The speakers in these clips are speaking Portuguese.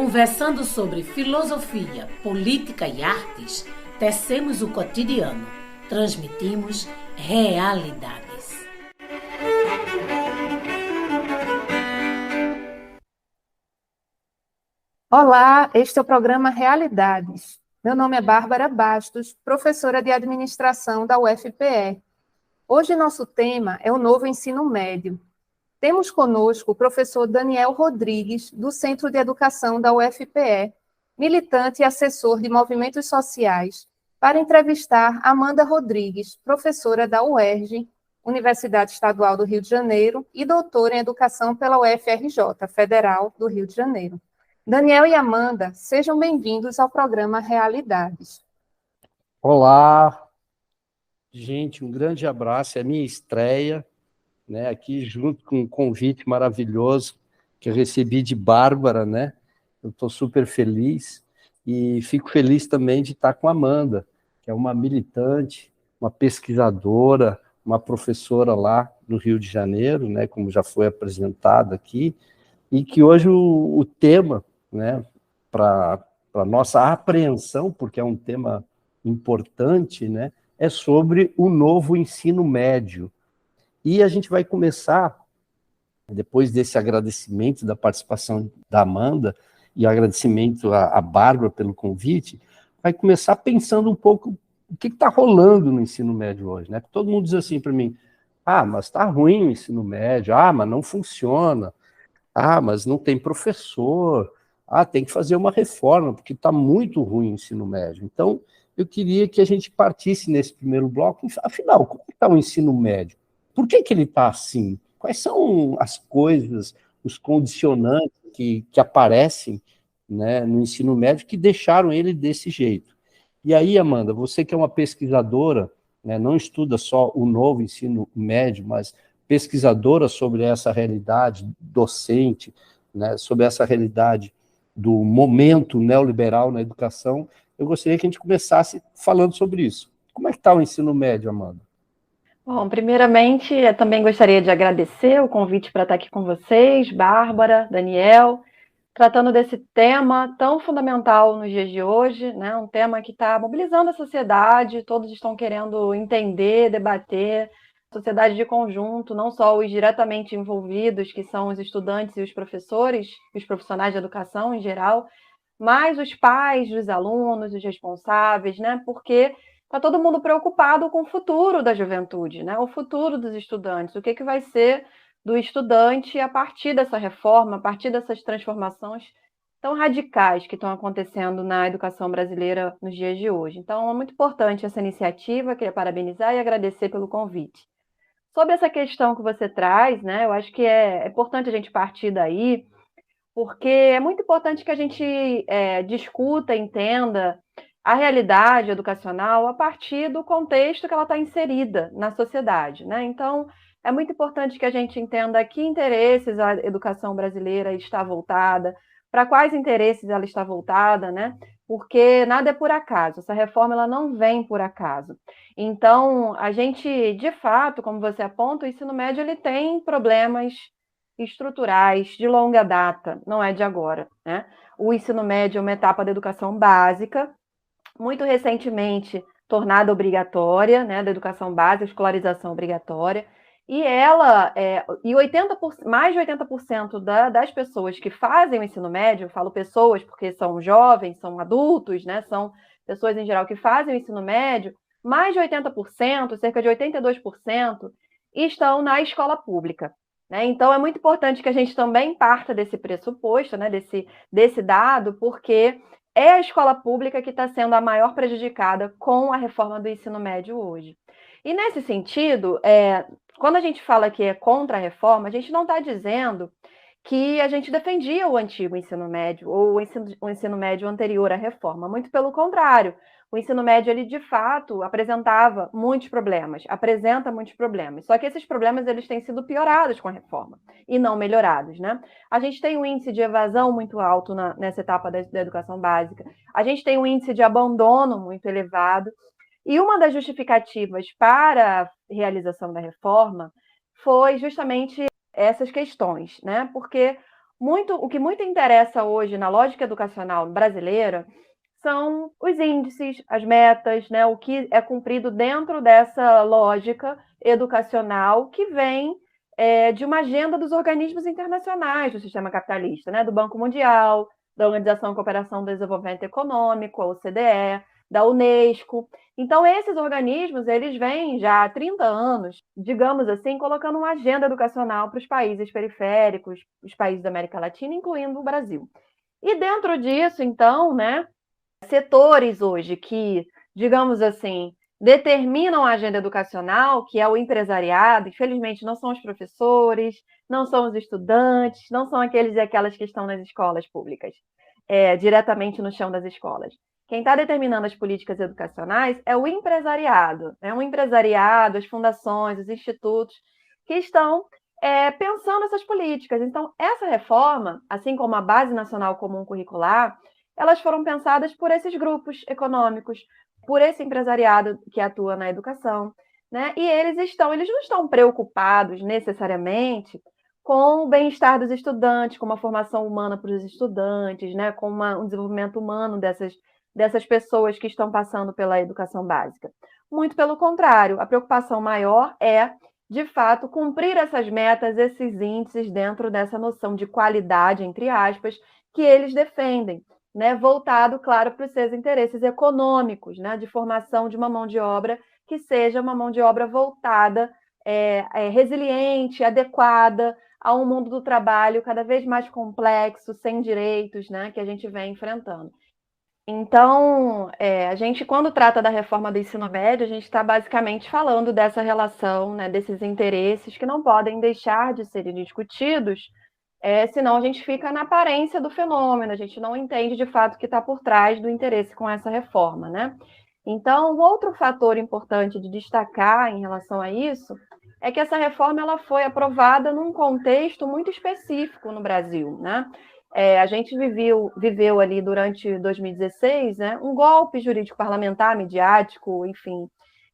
Conversando sobre filosofia, política e artes, tecemos o cotidiano, transmitimos realidades. Olá, este é o programa Realidades. Meu nome é Bárbara Bastos, professora de administração da UFPE. Hoje nosso tema é o novo ensino médio. Temos conosco o professor Daniel Rodrigues, do Centro de Educação da UFPE, militante e assessor de movimentos sociais, para entrevistar Amanda Rodrigues, professora da UERJ, Universidade Estadual do Rio de Janeiro, e doutora em Educação pela UFRJ, Federal do Rio de Janeiro. Daniel e Amanda, sejam bem-vindos ao programa Realidades. Olá, gente, um grande abraço, é a minha estreia, né, aqui junto com um convite maravilhoso que eu recebi de Bárbara, né? Eu estou super feliz e fico feliz também de estar com a Amanda, que é uma militante, uma pesquisadora, uma professora lá no Rio de Janeiro, né, como já foi apresentado aqui, e que hoje o tema, né, para a nossa apreensão, porque é um tema importante, né, é sobre o novo ensino médio. E a gente vai começar, depois desse agradecimento da participação da Amanda, e agradecimento à Bárbara pelo convite, vai começar pensando um pouco o que está rolando no ensino médio hoje, né? Todo mundo diz assim para mim, mas está ruim o ensino médio, mas não funciona, mas não tem professor, tem que fazer uma reforma, porque está muito ruim o ensino médio. Então, eu queria que a gente partisse nesse primeiro bloco, afinal, como está o ensino médio? Por que ele está assim? Quais são as coisas, os condicionantes que aparecem, né, no ensino médio que deixaram ele desse jeito? E aí, Amanda, você que é uma pesquisadora, né, não estuda só o novo ensino médio, mas pesquisadora sobre essa realidade docente, né, sobre essa realidade do momento neoliberal na educação, eu gostaria que a gente começasse falando sobre isso. Como é que está o ensino médio, Amanda? Bom, primeiramente, eu também gostaria de agradecer o convite para estar aqui com vocês, Bárbara, Daniel, tratando desse tema tão fundamental nos dias de hoje, né? Um tema que está mobilizando a sociedade, todos estão querendo entender, debater, sociedade de conjunto, não só os diretamente envolvidos, que são os estudantes e os professores, os profissionais de educação em geral, mas os pais dos alunos, os responsáveis, né? Porque está todo mundo preocupado com o futuro da juventude, né? O futuro dos estudantes, o que vai ser do estudante a partir dessa reforma, a partir dessas transformações tão radicais que estão acontecendo na educação brasileira nos dias de hoje. Então, é muito importante essa iniciativa, queria parabenizar e agradecer pelo convite. Sobre essa questão que você traz, né, eu acho que é importante a gente partir daí, porque é muito importante que a gente discuta, entenda a realidade educacional a partir do contexto que ela está inserida na sociedade, né? Então, é muito importante que a gente entenda a que interesses a educação brasileira está voltada, para quais interesses ela está voltada, né? Porque nada é por acaso, essa reforma ela não vem por acaso. Então, a gente, de fato, como você aponta, o ensino médio ele tem problemas estruturais de longa data, não é de agora, né? O ensino médio é uma etapa da educação básica, muito recentemente tornada obrigatória, né, da educação básica, escolarização obrigatória, e ela, mais de 80% das pessoas que fazem o ensino médio, eu falo pessoas porque são jovens, são adultos, né, são pessoas em geral que fazem o ensino médio, mais de 80%, cerca de 82%, estão na escola pública. Né? Então, é muito importante que a gente também parta desse pressuposto, né, desse dado, porque é a escola pública que está sendo a maior prejudicada com a reforma do ensino médio hoje. E, nesse sentido, quando a gente fala que é contra a reforma, a gente não está dizendo que a gente defendia o antigo ensino médio ou o ensino médio anterior à reforma. Muito pelo contrário. O ensino médio, ele de fato apresenta muitos problemas. Só que esses problemas eles têm sido piorados com a reforma e não melhorados, né? A gente tem um índice de evasão muito alto nessa etapa da educação básica. A gente tem um índice de abandono muito elevado. E uma das justificativas para a realização da reforma foi justamente essas questões, né? Porque o que muito interessa hoje na lógica educacional brasileira são os índices, as metas, né, o que é cumprido dentro dessa lógica educacional que vem de uma agenda dos organismos internacionais do sistema capitalista, né, do Banco Mundial, da Organização de Cooperação e Desenvolvimento Econômico, a OCDE, da Unesco. Então, esses organismos, eles vêm já há 30 anos, digamos assim, colocando uma agenda educacional para os países periféricos, os países da América Latina, incluindo o Brasil. E dentro disso, então, né, setores hoje que, digamos assim, determinam a agenda educacional, que é o empresariado, infelizmente não são os professores, não são os estudantes, não são aqueles e aquelas que estão nas escolas públicas, diretamente no chão das escolas. Quem está determinando as políticas educacionais é o empresariado, né? O empresariado, as fundações, os institutos que estão pensando essas políticas. Então, essa reforma, assim como a Base Nacional Comum Curricular, elas foram pensadas por esses grupos econômicos, por esse empresariado que atua na educação, né? E eles não estão preocupados necessariamente com o bem-estar dos estudantes, com uma formação humana para os estudantes, né? Com um desenvolvimento humano dessas pessoas que estão passando pela educação básica. Muito pelo contrário, a preocupação maior é, de fato, cumprir essas metas, esses índices dentro dessa noção de qualidade, entre aspas, que eles defendem, né, voltado, claro, para os seus interesses econômicos, né, de formação de uma mão de obra que seja uma mão de obra voltada, resiliente, adequada a um mundo do trabalho cada vez mais complexo, sem direitos, né, que a gente vem enfrentando. Então, a gente, quando trata da reforma do ensino médio, a gente está basicamente falando dessa relação, né, desses interesses que não podem deixar de serem discutidos, senão a gente fica na aparência do fenômeno, a gente não entende de fato o que está por trás do interesse com essa reforma, né? Então, um outro fator importante de destacar em relação a isso é que essa reforma ela foi aprovada num contexto muito específico no Brasil, né? A gente viveu ali durante 2016, né, um golpe jurídico parlamentar, midiático, enfim,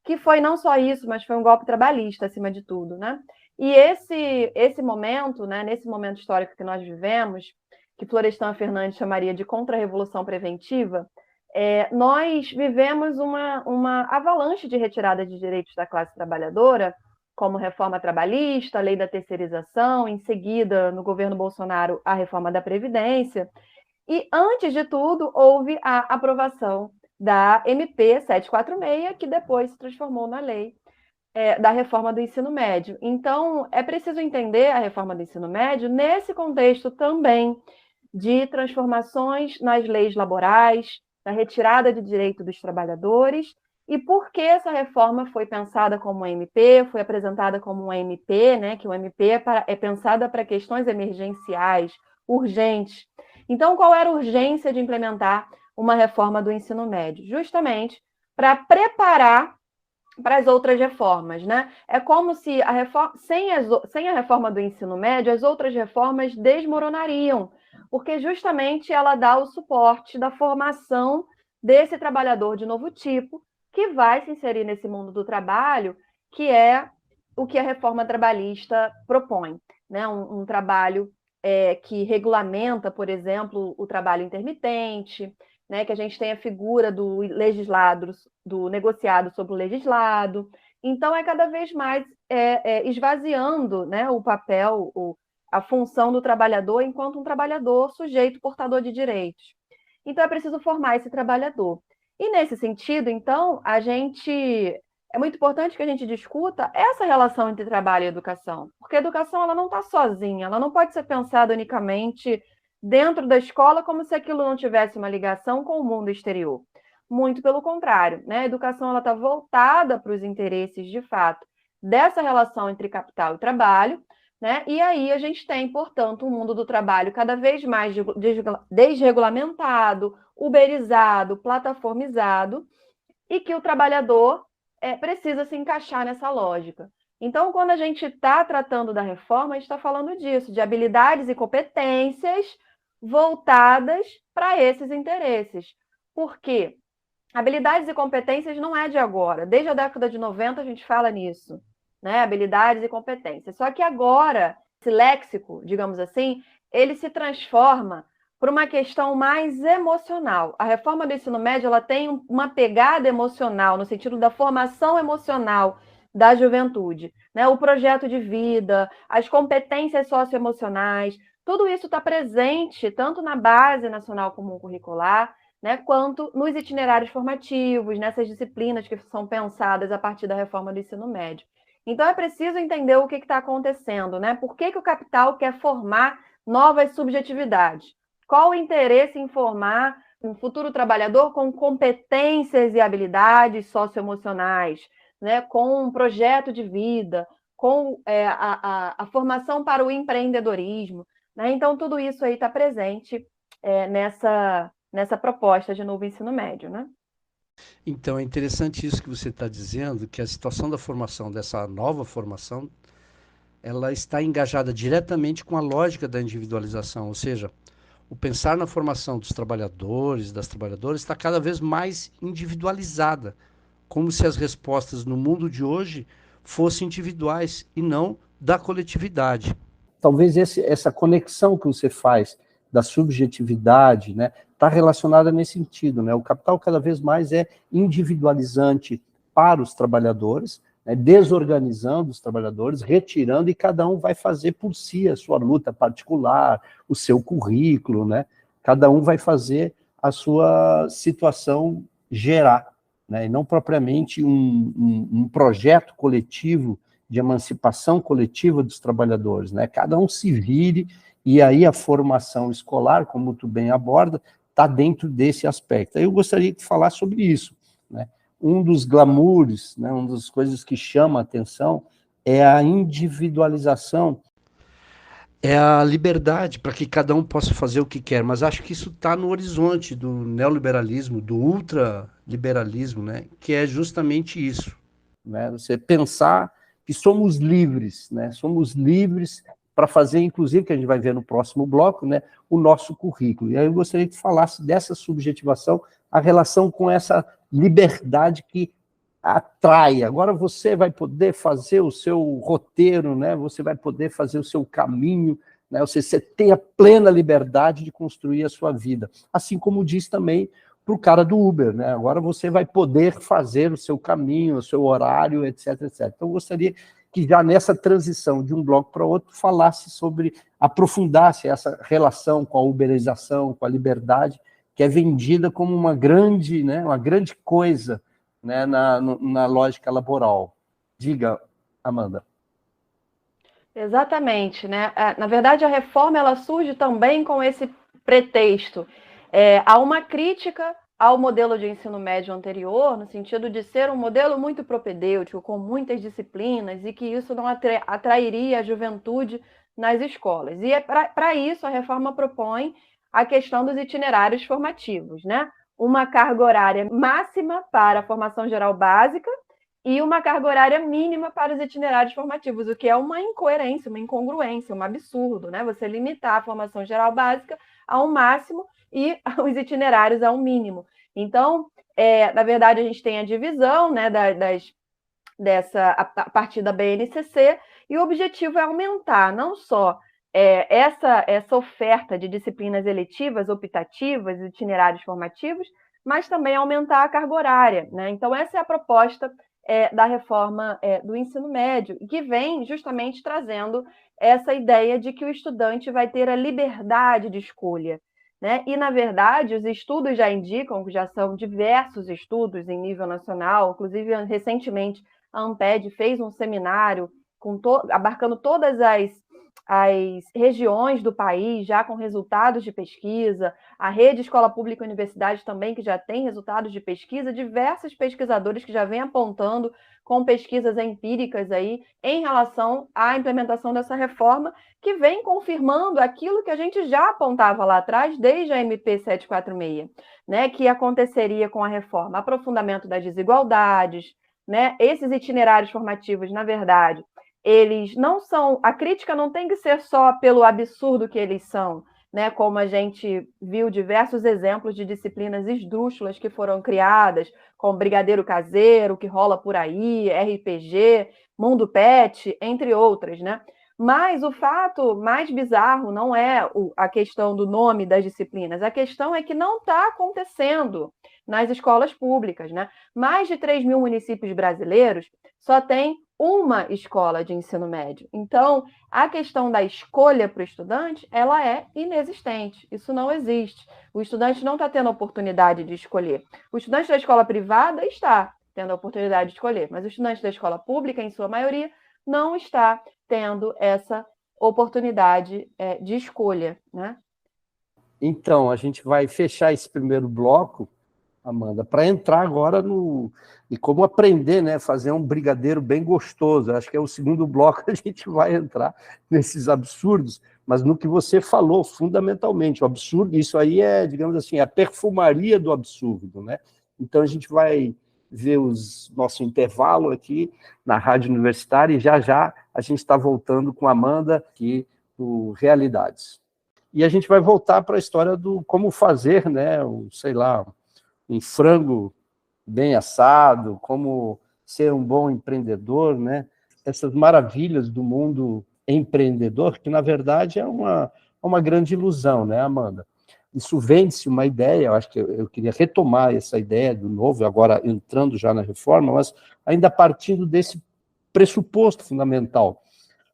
que foi não só isso, mas foi um golpe trabalhista, acima de tudo, né? E esse momento, né, nesse momento histórico que nós vivemos, que Florestan Fernandes chamaria de contra-revolução preventiva, nós vivemos uma avalanche de retirada de direitos da classe trabalhadora, como reforma trabalhista, a lei da terceirização, em seguida, no governo Bolsonaro, a reforma da Previdência. E, antes de tudo, houve a aprovação da MP 746, que depois se transformou na lei da reforma do ensino médio. Então, é preciso entender a reforma do ensino médio nesse contexto também de transformações nas leis laborais, da retirada de direito dos trabalhadores, e por que essa reforma foi pensada como um MP, foi apresentada como um MP, né, que o MP é pensada para questões emergenciais, urgentes. Então, qual era a urgência de implementar uma reforma do ensino médio? Justamente para preparar para as outras reformas, né? É como se sem a reforma do ensino médio, as outras reformas desmoronariam, porque justamente ela dá o suporte da formação desse trabalhador de novo tipo, que vai se inserir nesse mundo do trabalho, que é o que a reforma trabalhista propõe, né? Um trabalho que regulamenta, por exemplo, o trabalho intermitente, né, que a gente tem a figura do legislado, do negociado sobre o legislado. Então, cada vez mais esvaziando, né, o papel, a função do trabalhador enquanto um trabalhador sujeito portador de direitos. Então, é preciso formar esse trabalhador. E, nesse sentido, então, é muito importante que a gente discuta essa relação entre trabalho e educação, porque a educação ela não está sozinha, ela não pode ser pensada unicamente dentro da escola como se aquilo não tivesse uma ligação com o mundo exterior. Muito pelo contrário, né? A educação está voltada para os interesses, de fato, dessa relação entre capital e trabalho, né? E aí a gente tem, portanto, um mundo do trabalho cada vez mais desregulamentado, uberizado, plataformizado, e que o trabalhador precisa se encaixar nessa lógica. Então, quando a gente está tratando da reforma, a gente está falando disso, de habilidades e competências voltadas para esses interesses. Por quê? Habilidades e competências não é de agora. Desde a década de 90 a gente fala nisso, né? Habilidades e competências. Só que agora, esse léxico, digamos assim, ele se transforma por uma questão mais emocional. A reforma do ensino médio ela tem uma pegada emocional, no sentido da formação emocional da juventude, né? O projeto de vida, as competências socioemocionais, tudo isso está presente tanto na Base Nacional Comum Curricular, né, quanto nos itinerários formativos, nessas disciplinas que são pensadas a partir da reforma do ensino médio. Então, é preciso entender o que está acontecendo, né? Por que o capital quer formar novas subjetividades? Qual o interesse em formar um futuro trabalhador com competências e habilidades socioemocionais, né? Com um projeto de vida, com a formação para o empreendedorismo, né? Então, tudo isso aí está presente nessa proposta de novo ensino médio, né? Então, é interessante isso que você está dizendo, que a situação da formação, dessa nova formação, ela está engajada diretamente com a lógica da individualização, ou seja, o pensar na formação dos trabalhadores, das trabalhadoras, está cada vez mais individualizada, como se as respostas no mundo de hoje fossem individuais e não da coletividade. Talvez essa conexão que você faz da subjetividade, né, está relacionada nesse sentido, né? O capital cada vez mais é individualizante para os trabalhadores, né, desorganizando os trabalhadores, retirando, e cada um vai fazer por si a sua luta particular, o seu currículo, né? Cada um vai fazer a sua situação gerar, né? E não propriamente um projeto coletivo de emancipação coletiva dos trabalhadores, né? Cada um se vire, e aí a formação escolar, como tu bem aborda, está dentro desse aspecto. Eu gostaria de falar sobre isso, né? Um dos glamours, né, uma das coisas que chama a atenção é a individualização, é a liberdade para que cada um possa fazer o que quer, mas acho que isso está no horizonte do neoliberalismo, do ultraliberalismo, né, que é justamente isso, né, você pensar que somos livres, né, somos livres para fazer, inclusive, que a gente vai ver no próximo bloco, né, o nosso currículo. E aí eu gostaria que falasse dessa subjetivação, a relação com essa liberdade que atrai. Agora você vai poder fazer o seu roteiro, né? Você vai poder fazer o seu caminho, né? Você tem a plena liberdade de construir a sua vida. Assim como diz também para o cara do Uber, né? Agora você vai poder fazer o seu caminho, o seu horário, etc, etc. Então eu gostaria que já nessa transição de um bloco para outro falasse sobre, aprofundasse essa relação com a uberização, com a liberdade, que é vendida como uma grande, né, uma grande coisa, né, na lógica laboral. Diga, Amanda. Exatamente, né? Na verdade, a reforma ela surge também com esse pretexto. Há uma crítica ao modelo de ensino médio anterior, no sentido de ser um modelo muito propedêutico, com muitas disciplinas, e que isso não atrairia a juventude nas escolas. E para isso a reforma propõe a questão dos itinerários formativos, né? Uma carga horária máxima para a formação geral básica e uma carga horária mínima para os itinerários formativos, o que é uma incoerência, uma incongruência, um absurdo, né? Você limitar a formação geral básica a um máximo e os itinerários a um mínimo. Então, na verdade, a gente tem a divisão, né, a partir da BNCC, e o objetivo é aumentar não só essa oferta de disciplinas eletivas, optativas, itinerários formativos, mas também aumentar a carga horária, né? Então, essa é a proposta da reforma do ensino médio, que vem justamente trazendo essa ideia de que o estudante vai ter a liberdade de escolha, né? E, na verdade, os estudos já indicam, que já são diversos estudos em nível nacional, inclusive, recentemente, a Amped fez um seminário abarcando todas as regiões do país, já com resultados de pesquisa, a Rede Escola Pública e Universidade também, que já tem resultados de pesquisa, diversos pesquisadores que já vêm apontando com pesquisas empíricas aí em relação à implementação dessa reforma, que vem confirmando aquilo que a gente já apontava lá atrás, desde a MP 746, né, que aconteceria com a reforma, aprofundamento das desigualdades, né, esses itinerários formativos, na verdade, eles não são, a crítica não tem que ser só pelo absurdo que eles são, né? Como a gente viu diversos exemplos de disciplinas esdrúxulas que foram criadas, como Brigadeiro Caseiro, que rola por aí, RPG, Mundo Pet, entre outras, né? Mas o fato mais bizarro não é a questão do nome das disciplinas, a questão é que não está acontecendo nas escolas públicas, né? Mais de 3 mil municípios brasileiros só tem uma escola de ensino médio. Então, a questão da escolha para o estudante, ela é inexistente. Isso não existe. O estudante não está tendo a oportunidade de escolher. O estudante da escola privada está tendo a oportunidade de escolher, mas o estudante da escola pública, em sua maioria, não está tendo essa oportunidade de escolha, né? Então, a gente vai fechar esse primeiro bloco, Amanda, para entrar agora no... E como aprender, né? Fazer um brigadeiro bem gostoso. Acho que é o segundo bloco que a gente vai entrar nesses absurdos, mas no que você falou, fundamentalmente, o absurdo, isso aí é, digamos assim, a perfumaria do absurdo, né? Então, a gente vai ver nosso intervalo aqui na Rádio Universitária e já a gente está voltando com a Amanda aqui do Realidades. E a gente vai voltar para a história do como fazer, né, sei lá, um frango bem assado, como ser um bom empreendedor, né? Essas maravilhas do mundo empreendedor, que na verdade é uma grande ilusão, né, Amanda? Isso vende-se uma ideia, eu acho que eu queria retomar essa ideia do novo, agora entrando já na reforma, mas ainda partindo desse pressuposto fundamental.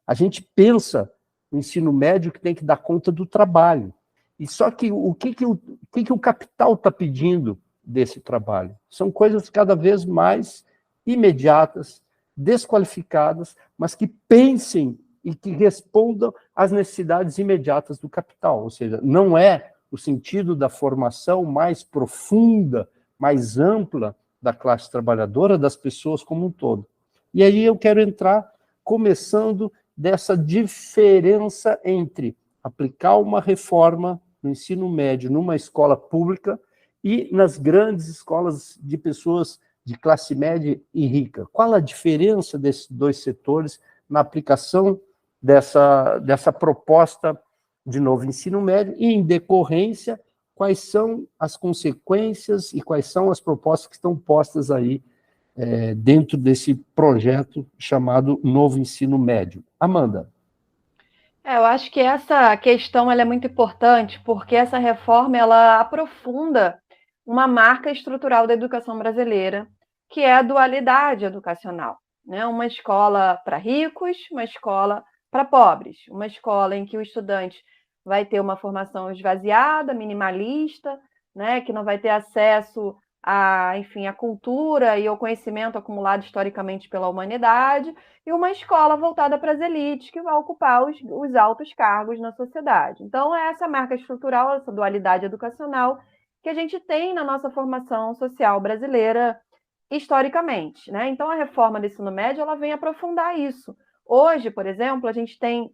A gente pensa no ensino médio que tem que dar conta do trabalho. E só que o que o capital está pedindo desse trabalho? São coisas cada vez mais imediatas, desqualificadas, mas que pensem e que respondam às necessidades imediatas do capital. Ou seja, não é o sentido da formação mais profunda, mais ampla da classe trabalhadora, das pessoas como um todo. E aí eu quero entrar começando dessa diferença entre aplicar uma reforma no ensino médio numa escola pública e nas grandes escolas de pessoas de classe média e rica. Qual a diferença desses dois setores na aplicação dessa proposta de novo ensino médio e, em decorrência, quais são as consequências e quais são as propostas que estão postas aí dentro desse projeto chamado Novo Ensino Médio. Amanda. Eu acho que essa questão ela é muito importante, porque essa reforma ela aprofunda uma marca estrutural da educação brasileira, que é a dualidade educacional, né? Uma escola para ricos, uma escola para pobres, uma escola em que o estudante vai ter uma formação esvaziada, minimalista, né? Que não vai ter acesso a cultura e ao conhecimento acumulado historicamente pela humanidade, e uma escola voltada para as elites, que vai ocupar os altos cargos na sociedade. Então, é essa marca estrutural, essa dualidade educacional que a gente tem na nossa formação social brasileira historicamente, né? Então, a reforma do ensino médio ela vem aprofundar isso. Hoje, por exemplo, a gente tem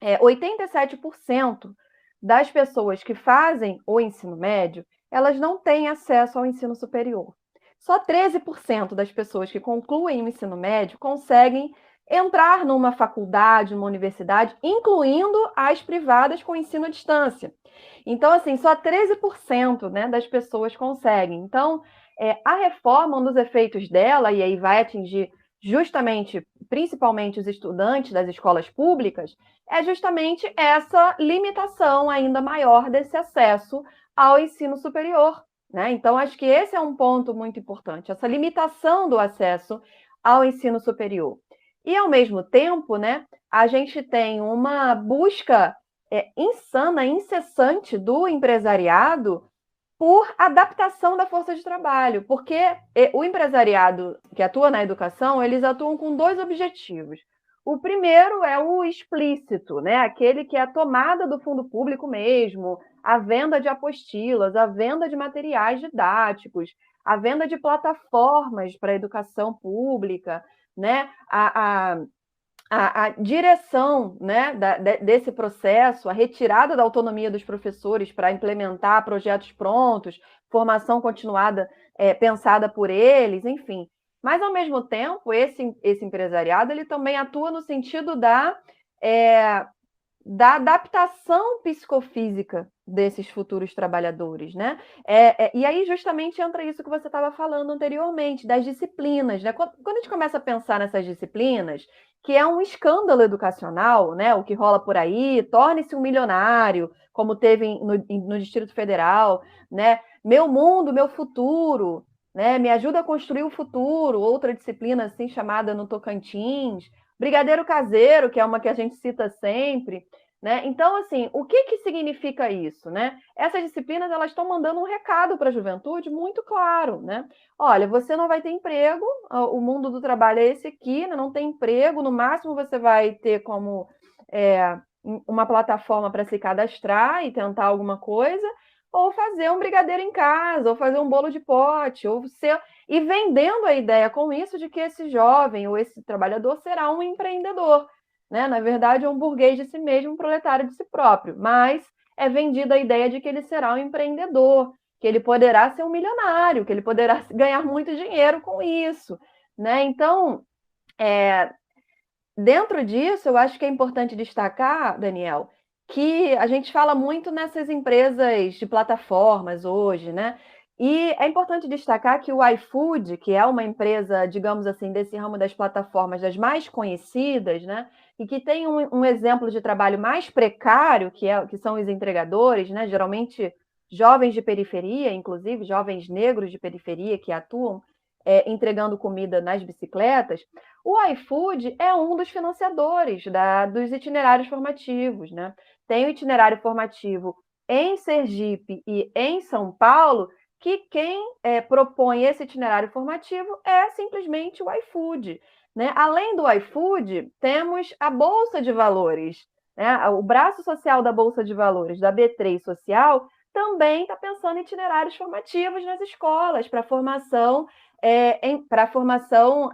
87% das pessoas que fazem o ensino médio, elas não têm acesso ao ensino superior. Só 13% das pessoas que concluem o ensino médio conseguem entrar numa faculdade, numa universidade, incluindo as privadas com ensino à distância. Então, assim, só 13%, né, das pessoas conseguem. Então, a reforma, um dos efeitos dela, e aí vai atingir justamente, principalmente os estudantes das escolas públicas, é justamente essa limitação ainda maior desse acesso ao ensino superior, né? Então, acho que esse é um ponto muito importante, essa limitação do acesso ao ensino superior. E, ao mesmo tempo, né, a gente tem uma busca insana, incessante do empresariado por adaptação da força de trabalho, porque o empresariado que atua na educação, eles atuam com dois objetivos. O primeiro é o explícito, né? Aquele que é a tomada do fundo público mesmo, a venda de apostilas, a venda de materiais didáticos, a venda de plataformas para a educação pública, né? A direção, né, desse processo, a retirada da autonomia dos professores para implementar projetos prontos, formação continuada pensada por eles, enfim. Mas, ao mesmo tempo, esse empresariado ele também atua no sentido da adaptação psicofísica desses futuros trabalhadores, né? E aí justamente entra isso que você estava falando anteriormente, das disciplinas, né? Quando a gente começa a pensar nessas disciplinas, que é um escândalo educacional, né? O que rola por aí, torne-se um milionário, como teve no Distrito Federal, né? Meu mundo, meu futuro, né? Me ajuda a construir o futuro, outra disciplina assim chamada no Tocantins, brigadeiro caseiro, que é uma que a gente cita sempre, né? Então, assim, o que significa isso, né? Essas disciplinas, elas estão mandando um recado para a juventude muito claro, né? Olha, você não vai ter emprego, o mundo do trabalho é esse aqui, né? Não tem emprego, no máximo você vai ter como uma plataforma para se cadastrar e tentar alguma coisa, ou fazer um brigadeiro em casa, ou fazer um bolo de pote, e vendendo a ideia com isso de que esse jovem ou esse trabalhador será um empreendedor, né? Na verdade, é um burguês de si mesmo, um proletário de si próprio, mas é vendida a ideia de que ele será um empreendedor, que ele poderá ser um milionário, que ele poderá ganhar muito dinheiro com isso, né? Então, dentro disso, eu acho que é importante destacar, Daniel, que a gente fala muito nessas empresas de plataformas hoje, né? E é importante destacar que o iFood, que é uma empresa, digamos assim, desse ramo das plataformas das mais conhecidas, né? E que tem um exemplo de trabalho mais precário, que são os entregadores, né? Geralmente jovens de periferia, inclusive jovens negros de periferia que atuam entregando comida nas bicicletas. O iFood é um dos financiadores dos itinerários formativos, né? Tem o itinerário formativo em Sergipe e em São Paulo, que quem propõe esse itinerário formativo é simplesmente o iFood, né? Além do iFood, temos a Bolsa de Valores, né? O braço social da Bolsa de Valores, da B3 Social, também está pensando em itinerários formativos nas escolas, para a formação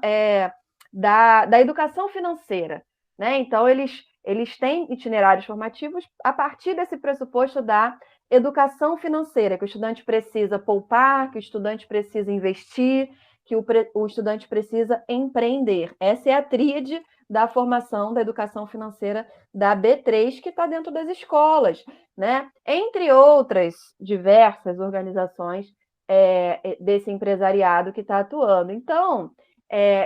da educação financeira, né? Então, eles têm itinerários formativos a partir desse pressuposto da educação financeira, que o estudante precisa poupar, que o estudante precisa investir, que o estudante precisa empreender. Essa é a tríade da formação da educação financeira da B3, que está dentro das escolas, né? Entre outras diversas organizações desse empresariado que está atuando. Então,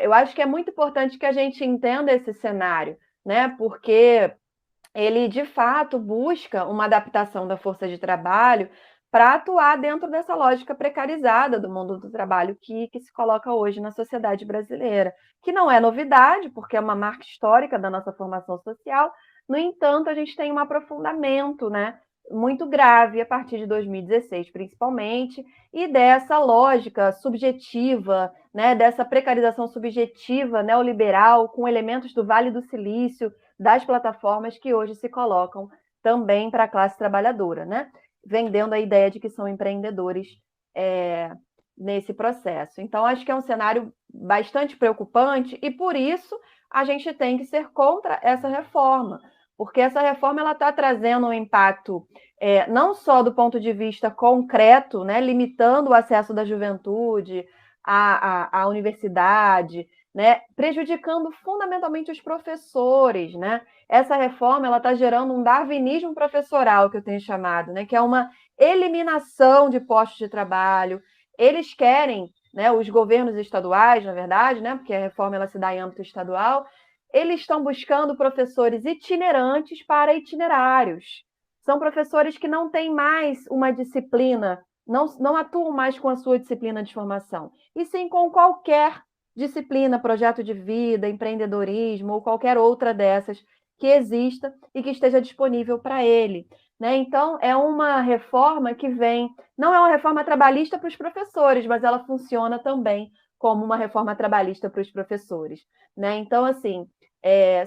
eu acho que é muito importante que a gente entenda esse cenário, né? Porque ele, de fato, busca uma adaptação da força de trabalho para atuar dentro dessa lógica precarizada do mundo do trabalho que se coloca hoje na sociedade brasileira, que não é novidade, porque é uma marca histórica da nossa formação social. No entanto, a gente tem um aprofundamento, né, muito grave a partir de 2016, principalmente, e dessa lógica subjetiva, né, dessa precarização subjetiva neoliberal, com elementos do Vale do Silício, das plataformas que hoje se colocam também para a classe trabalhadora, né? Vendendo a ideia de que são empreendedores nesse processo. Então, acho que é um cenário bastante preocupante e, por isso, a gente tem que ser contra essa reforma, porque essa reforma está trazendo um impacto não só do ponto de vista concreto, né, limitando o acesso da juventude à universidade, né, prejudicando fundamentalmente os professores, né? Essa reforma está gerando um darwinismo professoral, que eu tenho chamado, né, que é uma eliminação de postos de trabalho. Eles querem, né, os governos estaduais, na verdade, né, porque a reforma ela se dá em âmbito estadual, eles estão buscando professores itinerantes para itinerários. São professores que não têm mais uma disciplina, não atuam mais com a sua disciplina de formação, e sim com qualquer disciplina, projeto de vida, empreendedorismo ou qualquer outra dessas que exista e que esteja disponível para ele, né? Então, é uma reforma que não é uma reforma trabalhista para os professores, mas ela funciona também como uma reforma trabalhista para os professores, né? Então, assim,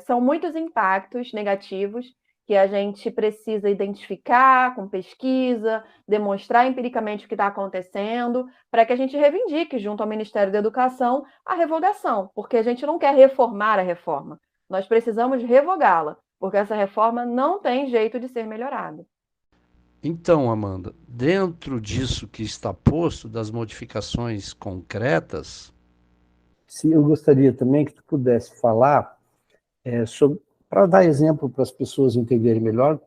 são muitos impactos negativos que a gente precisa identificar com pesquisa, demonstrar empiricamente o que está acontecendo, para que a gente reivindique, junto ao Ministério da Educação, a revogação, porque a gente não quer reformar a reforma, nós precisamos revogá-la, porque essa reforma não tem jeito de ser melhorada. Então, Amanda, dentro disso que está posto, das modificações concretas, eu gostaria também que tu pudesse falar para dar exemplo para as pessoas entenderem melhor,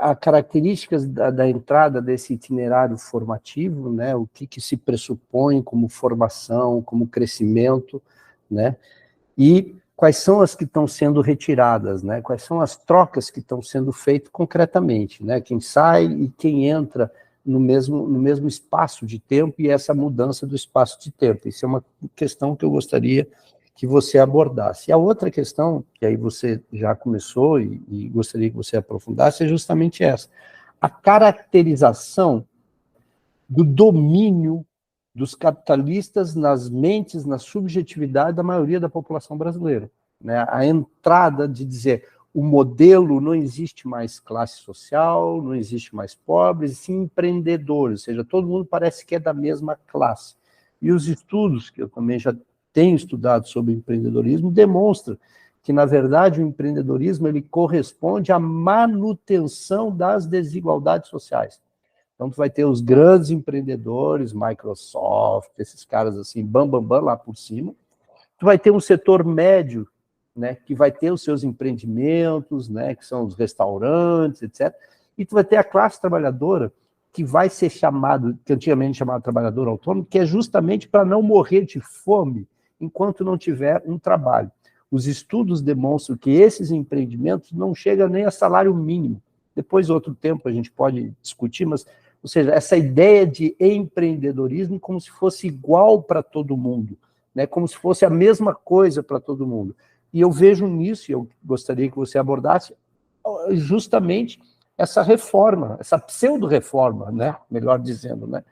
a características da entrada desse itinerário formativo, né, o que se pressupõe como formação, como crescimento, né, e quais são as que estão sendo retiradas, né, quais são as trocas que estão sendo feitas concretamente, né, quem sai e quem entra no mesmo espaço de tempo e essa mudança do espaço de tempo. Isso é uma questão que eu gostaria que você abordasse. E a outra questão, que aí você já começou e gostaria que você aprofundasse, é justamente essa. A caracterização do domínio dos capitalistas nas mentes, na subjetividade da maioria da população brasileira, né? A entrada de dizer, o modelo não existe mais classe social, não existe mais pobres, e sim empreendedores, ou seja, todo mundo parece que é da mesma classe. E os estudos, que eu também já tenho estudado sobre empreendedorismo, demonstram que, na verdade, o empreendedorismo ele corresponde à manutenção das desigualdades sociais. Então, tu vai ter os grandes empreendedores, Microsoft, esses caras assim, bam, bam, bam, lá por cima. Tu vai ter um setor médio, né, que vai ter os seus empreendimentos, né, que são os restaurantes, etc. E tu vai ter a classe trabalhadora, que vai ser chamado, que antigamente chamado trabalhador autônomo, que é justamente para não morrer de fome enquanto não tiver um trabalho. Os estudos demonstram que esses empreendimentos não chegam nem a salário mínimo. Depois, outro tempo, a gente pode discutir, mas, ou seja, essa ideia de empreendedorismo como se fosse igual para todo mundo, né, como se fosse a mesma coisa para todo mundo. E eu vejo nisso, e eu gostaria que você abordasse, justamente essa reforma, essa pseudo-reforma, né, melhor dizendo, né,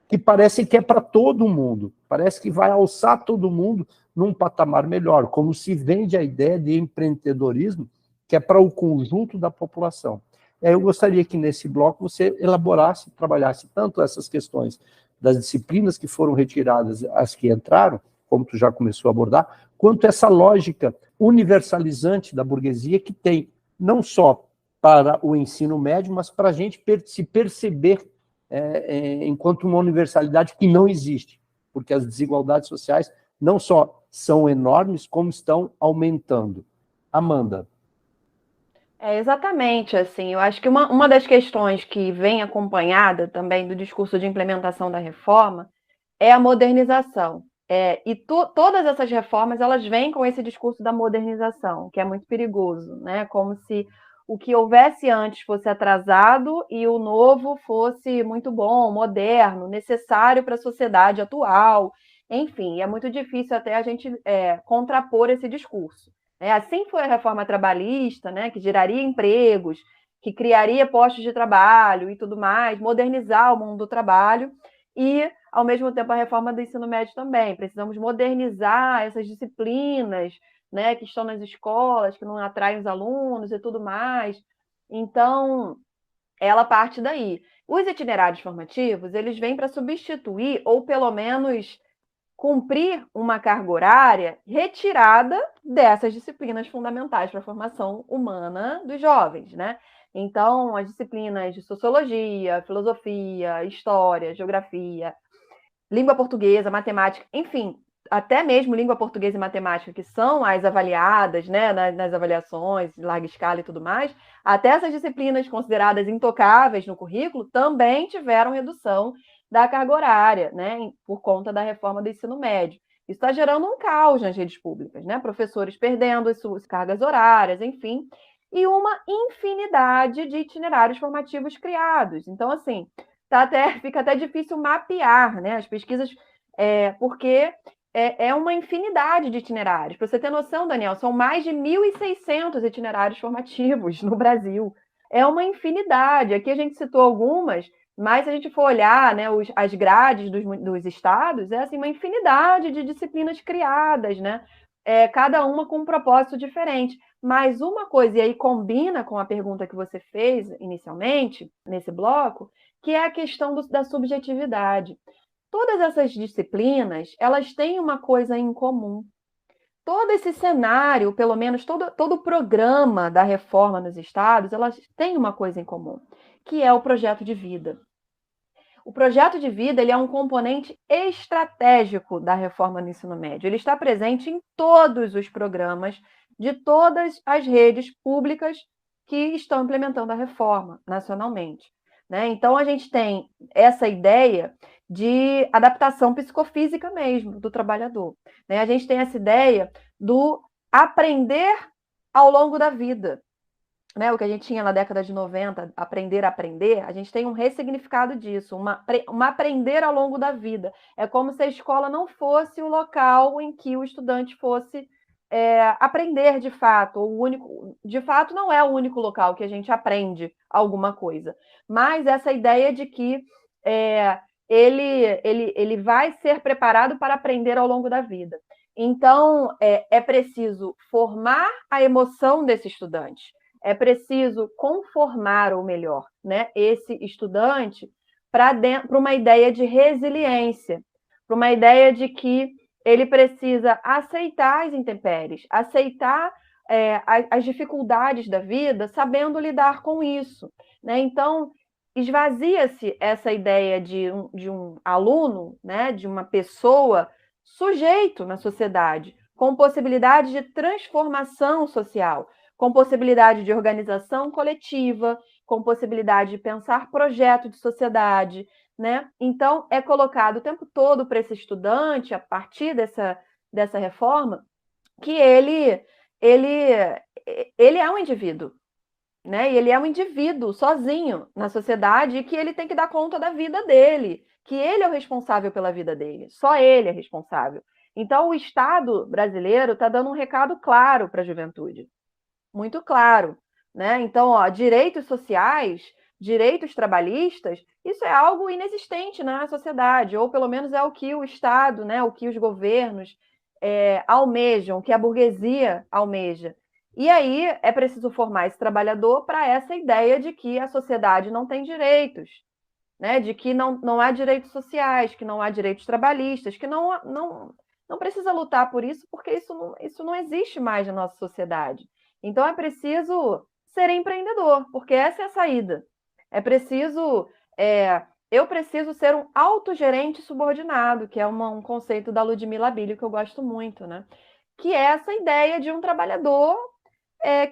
que parece que é para todo mundo, parece que vai alçar todo mundo num patamar melhor, como se vende a ideia de empreendedorismo, que é para o conjunto da população. E aí eu gostaria que nesse bloco você elaborasse, trabalhasse tanto essas questões das disciplinas que foram retiradas, as que entraram, como tu já começou a abordar, quanto essa lógica universalizante da burguesia que tem, não só para o ensino médio, mas para a gente se perceber enquanto uma universalidade que não existe, porque as desigualdades sociais não só são enormes, como estão aumentando. Amanda. Exatamente, assim, eu acho que uma das questões que vem acompanhada também do discurso de implementação da reforma é a modernização. Todas essas reformas, elas vêm com esse discurso da modernização, que é muito perigoso, né? Como se o que houvesse antes fosse atrasado e o novo fosse muito bom, moderno, necessário para a sociedade atual. Enfim, é muito difícil até a gente contrapor esse discurso. Assim foi a reforma trabalhista, né, que geraria empregos, que criaria postos de trabalho e tudo mais, modernizar o mundo do trabalho e, ao mesmo tempo, a reforma do ensino médio também. Precisamos modernizar essas disciplinas, né, que estão nas escolas, que não atraem os alunos e tudo mais. Então, ela parte daí. Os itinerários formativos, eles vêm para substituir, ou pelo menos cumprir uma carga horária retirada dessas disciplinas fundamentais para a formação humana dos jovens, né? Então, as disciplinas de sociologia, filosofia, história, geografia, língua portuguesa, matemática, enfim, até mesmo língua portuguesa e matemática, que são as avaliadas, né, nas avaliações de larga escala e tudo mais, até essas disciplinas consideradas intocáveis no currículo também tiveram redução da carga horária, né, por conta da reforma do ensino médio. Isso está gerando um caos nas redes públicas, né? Professores perdendo as suas cargas horárias, enfim, e uma infinidade de itinerários formativos criados. Então, assim, fica até difícil mapear, né, as pesquisas, porque é uma infinidade de itinerários. Para você ter noção, Daniel, são mais de 1.600 itinerários formativos no Brasil. É uma infinidade. Aqui a gente citou algumas, mas se a gente for olhar, né, as grades dos estados, é assim, uma infinidade de disciplinas criadas, né? Cada uma com um propósito diferente. Mas uma coisa, e aí combina com a pergunta que você fez inicialmente, nesse bloco, que é a questão da subjetividade. Todas essas disciplinas, elas têm uma coisa em comum. Todo esse cenário, pelo menos todo o programa da reforma nos estados, elas têm uma coisa em comum, que é o projeto de vida. O projeto de vida ele é um componente estratégico da reforma no ensino médio. Ele está presente em todos os programas de todas as redes públicas que estão implementando a reforma nacionalmente, né? Então, a gente tem essa ideia de adaptação psicofísica mesmo do trabalhador, né? A gente tem essa ideia do aprender ao longo da vida, né? O que a gente tinha na década de 90, aprender a aprender, a gente tem um ressignificado disso, uma aprender ao longo da vida. É como se a escola não fosse o local em que o estudante fosse aprender de fato. De fato, não é o único local que a gente aprende alguma coisa, mas essa ideia de que ele vai ser preparado para aprender ao longo da vida. Então, é preciso formar a emoção desse estudante, é preciso conformar, ou melhor, né, esse estudante para uma ideia de resiliência, para uma ideia de que ele precisa aceitar as intempéries, aceitar as dificuldades da vida, sabendo lidar com isso, né? Então, esvazia-se essa ideia de um aluno, né, de uma pessoa sujeito na sociedade, com possibilidade de transformação social, com possibilidade de organização coletiva, com possibilidade de pensar projeto de sociedade, né? Então, é colocado o tempo todo para esse estudante, a partir dessa reforma, que ele é um indivíduo, né? E ele é um indivíduo sozinho na sociedade e que ele tem que dar conta da vida dele, que ele é o responsável pela vida dele, só ele é responsável. Então, o Estado brasileiro está dando um recado claro para a juventude, muito claro, né? Então, direitos sociais, direitos trabalhistas, isso é algo inexistente na sociedade, ou pelo menos é o que o Estado, né, o que os governos almejam, o que a burguesia almeja. E aí é preciso formar esse trabalhador para essa ideia de que a sociedade não tem direitos, né? De que não há direitos sociais, que não há direitos trabalhistas, que não precisa lutar por isso, porque isso não existe mais na nossa sociedade. Então, é preciso ser empreendedor, porque essa é a saída. É preciso... eu preciso ser um autogerente subordinado, que é um conceito da Ludmila Bilho que eu gosto muito, né? Que é essa ideia de um trabalhador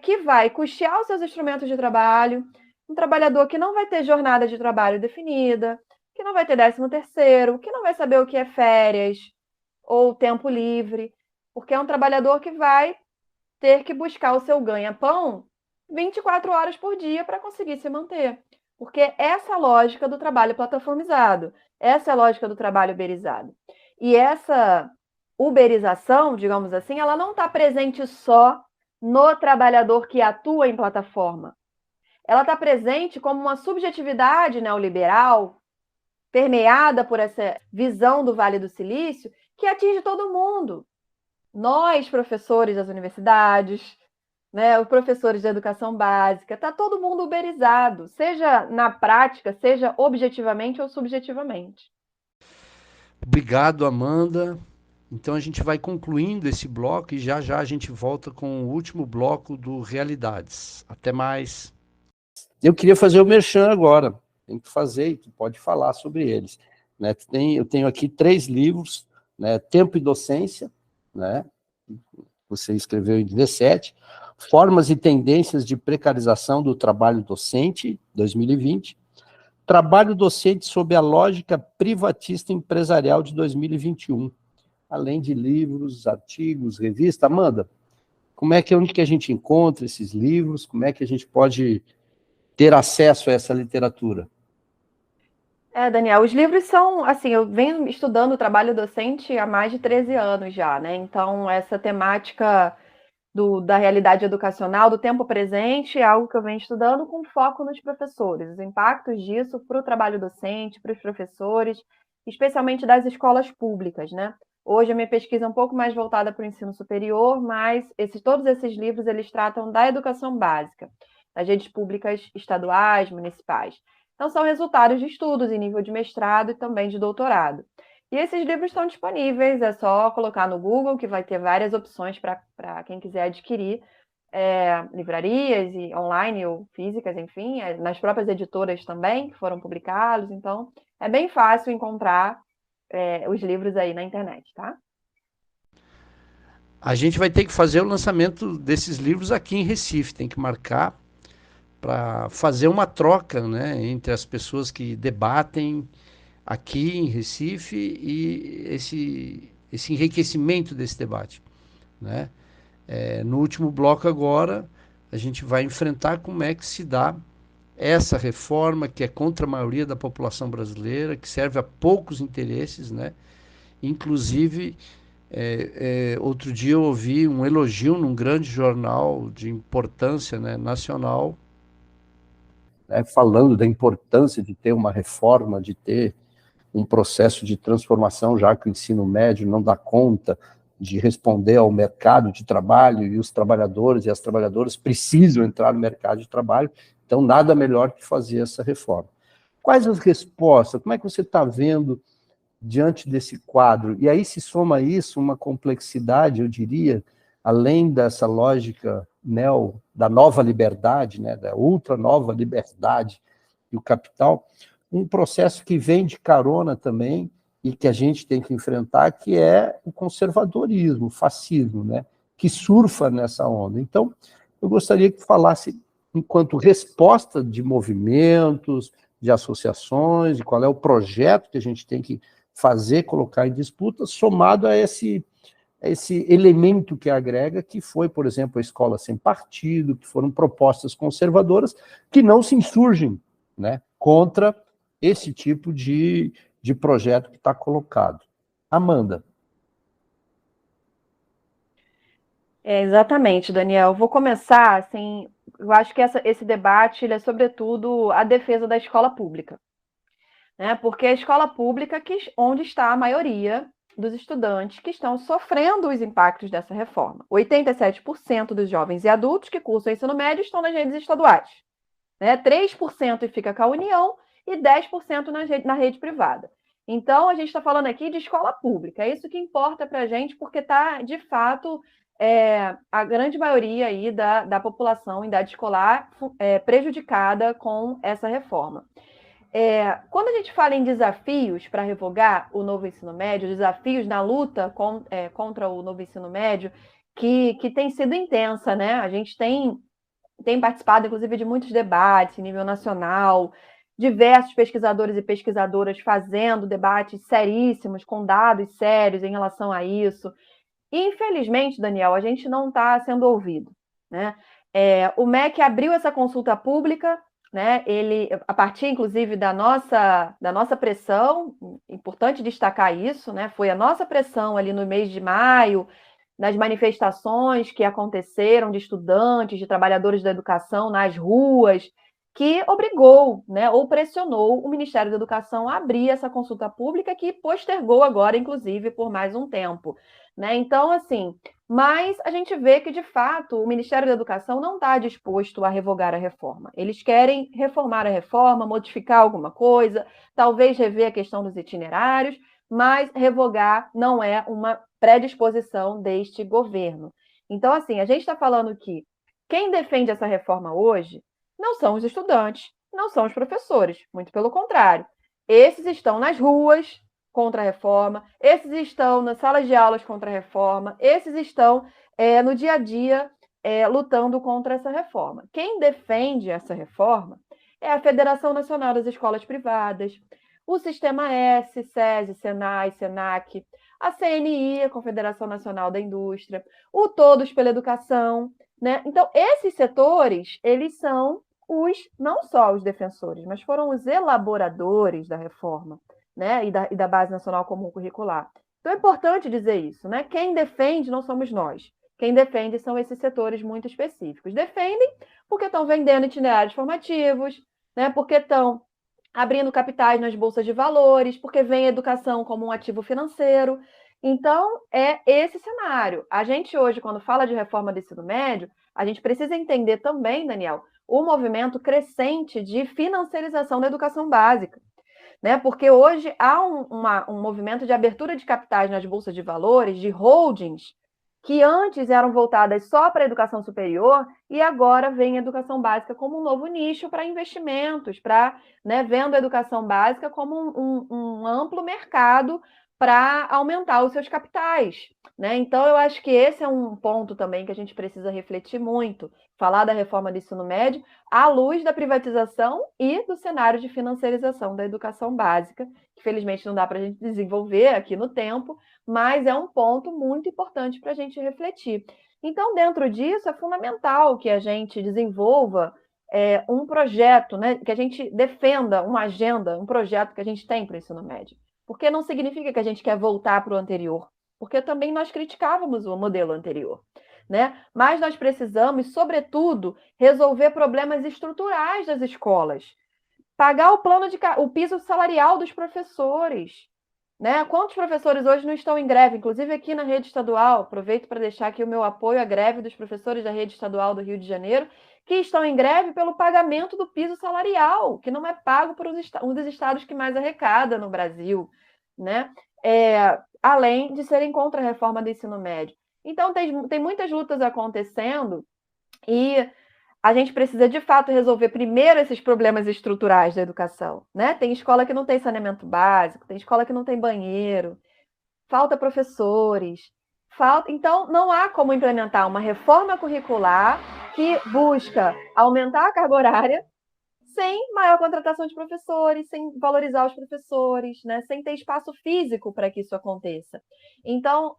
que vai custear os seus instrumentos de trabalho, um trabalhador que não vai ter jornada de trabalho definida, que não vai ter 13º, que não vai saber o que é férias ou tempo livre, porque é um trabalhador que vai ter que buscar o seu ganha-pão 24 horas por dia para conseguir se manter. Porque essa é a lógica do trabalho plataformizado, essa é a lógica do trabalho uberizado. E essa uberização, digamos assim, ela não está presente só no trabalhador que atua em plataforma. Ela está presente como uma subjetividade neoliberal, permeada por essa visão do Vale do Silício, que atinge todo mundo. Nós, professores das universidades, né, os professores de educação básica, está todo mundo uberizado, seja na prática, seja objetivamente ou subjetivamente. Obrigado, Amanda. Então, a gente vai concluindo esse bloco e já a gente volta com o último bloco do Realidades. Até mais. Eu queria fazer o merchan agora. Tem que fazer e tu pode falar sobre eles. Né? Eu tenho aqui 3 livros, né? Tempo e Docência, né? Você escreveu em 17, Formas e Tendências de Precarização do Trabalho Docente, 2020, Trabalho Docente sob a Lógica Privatista Empresarial de 2021, além de livros, artigos, revista. Amanda, onde que a gente encontra esses livros? Como é que a gente pode ter acesso a essa literatura? Daniel, os livros são, assim, eu venho estudando o trabalho docente há mais de 13 anos já, né? Então, essa temática da realidade educacional, do tempo presente, é algo que eu venho estudando com foco nos professores, os impactos disso para o trabalho docente, para os professores, especialmente das escolas públicas, né? Hoje a minha pesquisa é um pouco mais voltada para o ensino superior, mas todos esses livros eles tratam da educação básica, das redes públicas estaduais, municipais. Então, são resultados de estudos em nível de mestrado e também de doutorado. E esses livros estão disponíveis, é só colocar no Google, que vai ter várias opções para quem quiser adquirir, livrarias e online ou físicas, enfim, nas próprias editoras também, que foram publicados. Então, é bem fácil encontrar os livros aí na internet, tá? A gente vai ter que fazer o lançamento desses livros aqui em Recife, tem que marcar para fazer uma troca, né, entre as pessoas que debatem aqui em Recife e esse enriquecimento desse debate, né? No último bloco agora, a gente vai enfrentar como é que se dá essa reforma que é contra a maioria da população brasileira, que serve a poucos interesses, né? Inclusive, outro dia eu ouvi um elogio num grande jornal de importância, né, nacional, né, falando da importância de ter uma reforma, de ter um processo de transformação, já que o ensino médio não dá conta de responder ao mercado de trabalho, e os trabalhadores e as trabalhadoras precisam entrar no mercado de trabalho, então nada melhor que fazer essa reforma. Quais as respostas? Como é que você está vendo diante desse quadro? E aí se soma a isso uma complexidade, eu diria, além dessa lógica da nova liberdade, né, da ultra nova liberdade e o capital, um processo que vem de carona também e que a gente tem que enfrentar, que é o conservadorismo, o fascismo, né, que surfa nessa onda. Então, eu gostaria que falasse, enquanto resposta de movimentos, de associações, e qual é o projeto que a gente tem que fazer, colocar em disputa, somado a esse elemento que agrega, que foi, por exemplo, a escola sem partido, que foram propostas conservadoras que não se insurgem, né, contra esse tipo de projeto que está colocado. Amanda. Exatamente, Daniel. Vou começar, assim, eu acho que esse debate ele é, sobretudo, a defesa da escola pública, né? Porque a escola pública onde está a maioria dos estudantes que estão sofrendo os impactos dessa reforma. 87% dos jovens e adultos que cursam ensino médio estão nas redes estaduais, né? 3% fica com a União e 10% na rede privada. Então, a gente está falando aqui de escola pública. É isso que importa para a gente, porque está, de fato, a grande maioria aí da população em idade escolar prejudicada com essa reforma. Quando a gente fala em desafios para revogar o novo ensino médio, desafios na luta contra o novo ensino médio, que tem sido intensa, né? A gente tem participado, inclusive, de muitos debates em nível nacional, diversos pesquisadores e pesquisadoras fazendo debates seríssimos, com dados sérios em relação a isso. E, infelizmente, Daniel, a gente não está sendo ouvido, né? O MEC abriu essa consulta pública, né? Ele, a partir, inclusive, da nossa pressão, importante destacar isso, né? Foi a nossa pressão ali no mês de maio, nas manifestações que aconteceram de estudantes, de trabalhadores da educação nas ruas, que obrigou, né, ou pressionou o Ministério da Educação a abrir essa consulta pública, que postergou agora, inclusive, por mais um tempo, né? Então, assim, mas a gente vê que, de fato, o Ministério da Educação não está disposto a revogar a reforma. Eles querem reformar a reforma, modificar alguma coisa, talvez rever a questão dos itinerários, mas revogar não é uma predisposição deste governo. Então, assim, a gente está falando que quem defende essa reforma hoje não são os estudantes, não são os professores, muito pelo contrário. Esses estão nas ruas contra a reforma, esses estão nas salas de aulas contra a reforma, esses estão no dia a dia lutando contra essa reforma. Quem defende essa reforma é a Federação Nacional das Escolas Privadas, o Sistema S, SESI, SENAI, SENAC, a CNI, a Confederação Nacional da Indústria, o Todos pela Educação, né? Então, esses setores, eles são não só os defensores, mas foram os elaboradores da reforma, né? E da Base Nacional Comum Curricular. Então, é importante dizer isso, né? Quem defende não somos nós. Quem defende são esses setores muito específicos. Defendem porque estão vendendo itinerários formativos, né? Porque estão abrindo capitais nas bolsas de valores, porque vem a educação como um ativo financeiro. Então, é esse cenário. A gente hoje, quando fala de reforma do ensino médio, a gente precisa entender também, Daniel, o movimento crescente de financiarização da educação básica, né? Porque hoje há um movimento de abertura de capitais nas bolsas de valores, de holdings, que antes eram voltadas só para a educação superior e agora vem a educação básica como um novo nicho para investimentos, vendo a educação básica como um amplo mercado para aumentar os seus capitais, né? Então, eu acho que esse é um ponto também que a gente precisa refletir muito, falar da reforma do ensino médio à luz da privatização e do cenário de financiarização da educação básica, que felizmente não dá para a gente desenvolver aqui no tempo, mas é um ponto muito importante para a gente refletir. Então, dentro disso, é fundamental que a gente desenvolva um projeto, né, que a gente defenda uma agenda, um projeto que a gente tem para o ensino médio. Porque não significa que a gente quer voltar para o anterior, porque também nós criticávamos o modelo anterior, né? Mas nós precisamos, sobretudo, resolver problemas estruturais das escolas, pagar o piso salarial dos professores, né? Quantos professores hoje não estão em greve? Inclusive aqui na rede estadual, aproveito para deixar aqui o meu apoio à greve dos professores da rede estadual do Rio de Janeiro, que estão em greve pelo pagamento do piso salarial, que não é pago por um dos estados que mais arrecada no Brasil, né? Além de serem contra a reforma do ensino médio. Então, tem muitas lutas acontecendo e a gente precisa, de fato, resolver primeiro esses problemas estruturais da educação, né? Tem escola que não tem saneamento básico, tem escola que não tem banheiro, falta professores, então não há como implementar uma reforma curricular que busca aumentar a carga horária sem maior contratação de professores, sem valorizar os professores, né? Sem ter espaço físico para que isso aconteça. Então,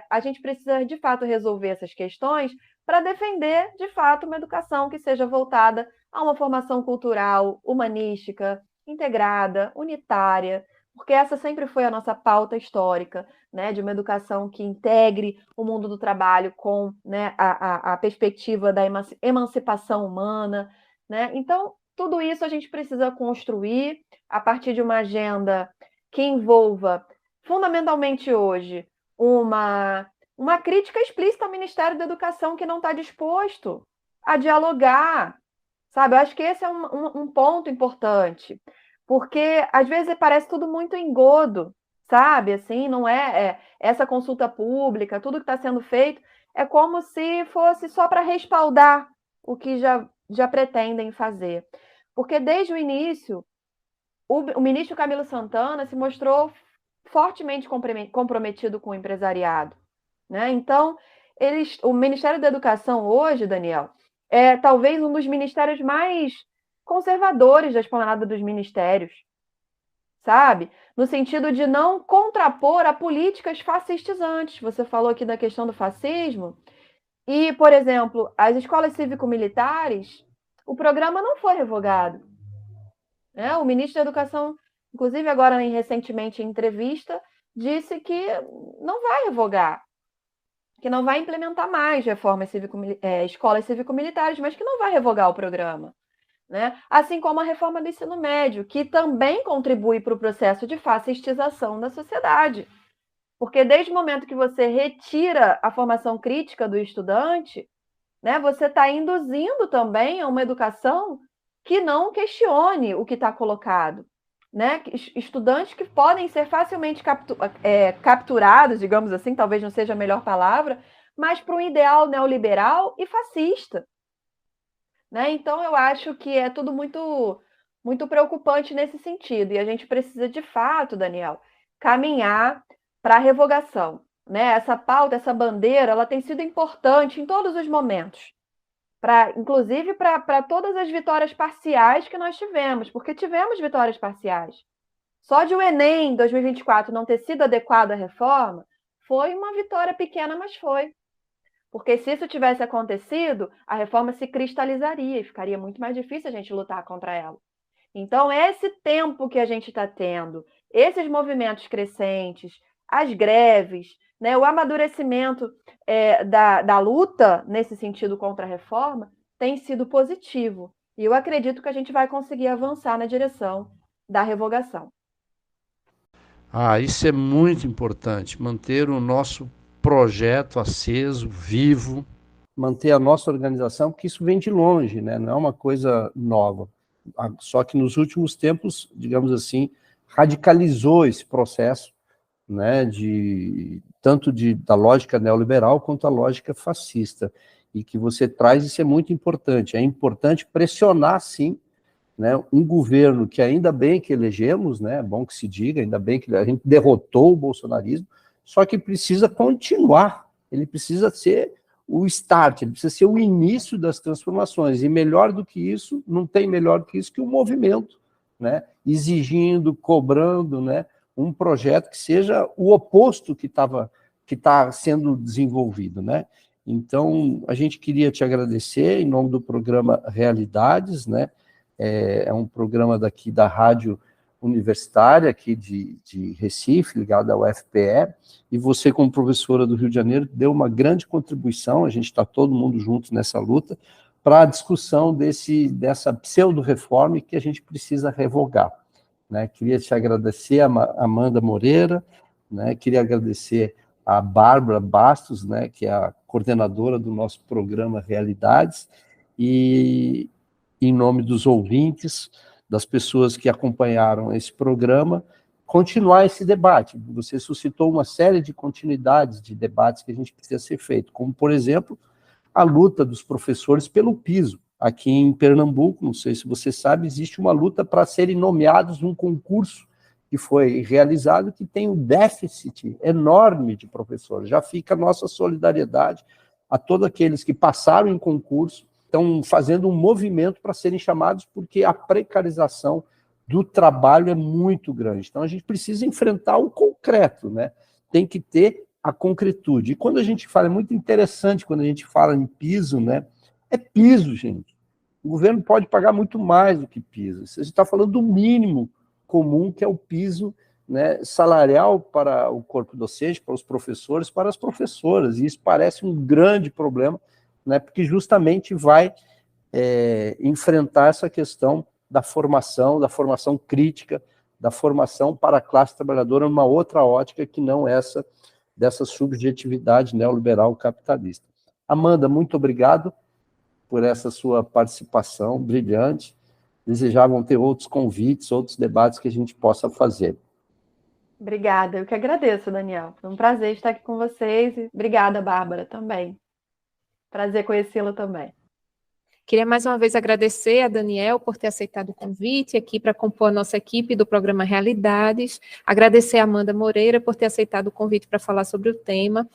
a gente precisa, de fato, resolver essas questões para defender, de fato, uma educação que seja voltada a uma formação cultural, humanística, integrada, unitária, porque essa sempre foi a nossa pauta histórica, né? De uma educação que integre o mundo do trabalho com, né, a perspectiva da emancipação humana, né? Então, tudo isso a gente precisa construir a partir de uma agenda que envolva, fundamentalmente hoje, uma crítica explícita ao Ministério da Educação que não está disposto a dialogar, sabe? Eu acho que esse é um ponto importante, porque às vezes parece tudo muito engodo, sabe? Assim, não essa consulta pública, tudo que está sendo feito, é como se fosse só para respaldar o que já pretendem fazer. Porque desde o início, o ministro Camilo Santana se mostrou fortemente comprometido com o empresariado, né? Então, o Ministério da Educação hoje, Daniel, é talvez um dos ministérios mais conservadores da esplanada dos ministérios, sabe? No sentido de não contrapor a políticas fascistizantes. Você falou aqui da questão do fascismo. E, por exemplo, as escolas cívico-militares, o programa não foi revogado, né? O ministro da Educação, inclusive agora recentemente em entrevista, disse que não vai revogar, que não vai implementar mais escolas cívico-militares, mas que não vai revogar o programa, né? Assim como a reforma do ensino médio, que também contribui para o processo de fascistização da sociedade. Porque desde o momento que você retira a formação crítica do estudante, né, você está induzindo também a uma educação que não questione o que está colocado, né? Estudantes que podem ser facilmente capturados, digamos assim, talvez não seja a melhor palavra, mas para um ideal neoliberal e fascista, né? Então, eu acho que é tudo muito, muito preocupante nesse sentido, e a gente precisa, de fato, Daniel, caminhar para a revogação, né? Essa pauta, essa bandeira, ela tem sido importante em todos os momentos, inclusive para todas as vitórias parciais que nós tivemos, porque tivemos vitórias parciais. Só de o Enem 2024 não ter sido adequado à reforma, foi uma vitória pequena, mas foi. Porque se isso tivesse acontecido, a reforma se cristalizaria e ficaria muito mais difícil a gente lutar contra ela. Então, esse tempo que a gente está tendo, esses movimentos crescentes, as greves, né, o amadurecimento da luta nesse sentido contra a reforma tem sido positivo. E eu acredito que a gente vai conseguir avançar na direção da revogação. Isso é muito importante, manter o nosso projeto aceso, vivo, manter a nossa organização, porque isso vem de longe, né? Não é uma coisa nova. Só que nos últimos tempos, digamos assim, radicalizou esse processo, né, tanto da lógica neoliberal quanto a lógica fascista, e que você traz, isso é muito importante. É importante pressionar, sim, né, um governo que ainda bem que elegemos, né, é bom que se diga, ainda bem que a gente derrotou o bolsonarismo, só que precisa continuar, ele precisa ser o start, ele precisa ser o início das transformações, e melhor do que isso, não tem melhor do que isso que o movimento, né, exigindo, cobrando, né, um projeto que seja o oposto que está sendo desenvolvido, né? Então, a gente queria te agradecer em nome do programa Realidades, né? É um programa daqui da Rádio Universitária, aqui de Recife, ligado ao UFPE, e você, como professora do Rio de Janeiro, deu uma grande contribuição, a gente está todo mundo junto nessa luta, para a discussão dessa pseudo-reforma que a gente precisa revogar. Né? Queria te agradecer, a Amanda Moreira, né? Queria agradecer a Bárbara Bastos, né? Que é a coordenadora do nosso programa Realidades, e em nome dos ouvintes, das pessoas que acompanharam esse programa, continuar esse debate. Você suscitou uma série de continuidades de debates que a gente precisa ser feito, como, por exemplo, a luta dos professores pelo piso. Aqui em Pernambuco, não sei se você sabe, existe uma luta para serem nomeados num concurso que foi realizado, que tem um déficit enorme de professores. Já fica a nossa solidariedade a todos aqueles que passaram em concurso, estão fazendo um movimento para serem chamados, porque a precarização do trabalho é muito grande. Então, a gente precisa enfrentar o concreto, né? Tem que ter a concretude. E quando a gente fala, é muito interessante quando a gente fala em piso, né? É piso, gente. O governo pode pagar muito mais do que piso. Você está falando do mínimo comum, que é o piso, né, salarial para o corpo docente, para os professores, para as professoras. E isso parece um grande problema, né, porque justamente vai enfrentar essa questão da formação crítica, da formação para a classe trabalhadora numa outra ótica que não essa dessa subjetividade neoliberal capitalista. Amanda, muito obrigado por essa sua participação brilhante. Desejavam ter outros convites, outros debates que a gente possa fazer. Obrigada, eu que agradeço, Daniel. Foi um prazer estar aqui com vocês. E obrigada, Bárbara, também. Prazer conhecê-la também. Queria mais uma vez agradecer a Daniel por ter aceitado o convite aqui para compor a nossa equipe do programa Realidades. Agradecer a Amanda Moreira por ter aceitado o convite para falar sobre o tema.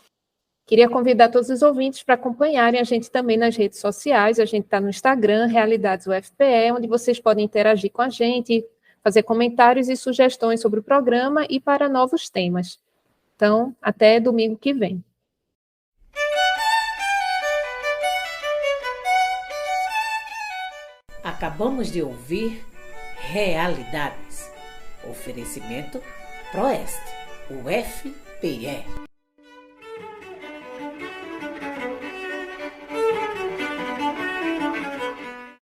Queria convidar todos os ouvintes para acompanharem a gente também nas redes sociais. A gente está no Instagram, Realidades UFPE, onde vocês podem interagir com a gente, fazer comentários e sugestões sobre o programa e para novos temas. Então, até domingo que vem. Acabamos de ouvir Realidades. Oferecimento Proeste, UFPE.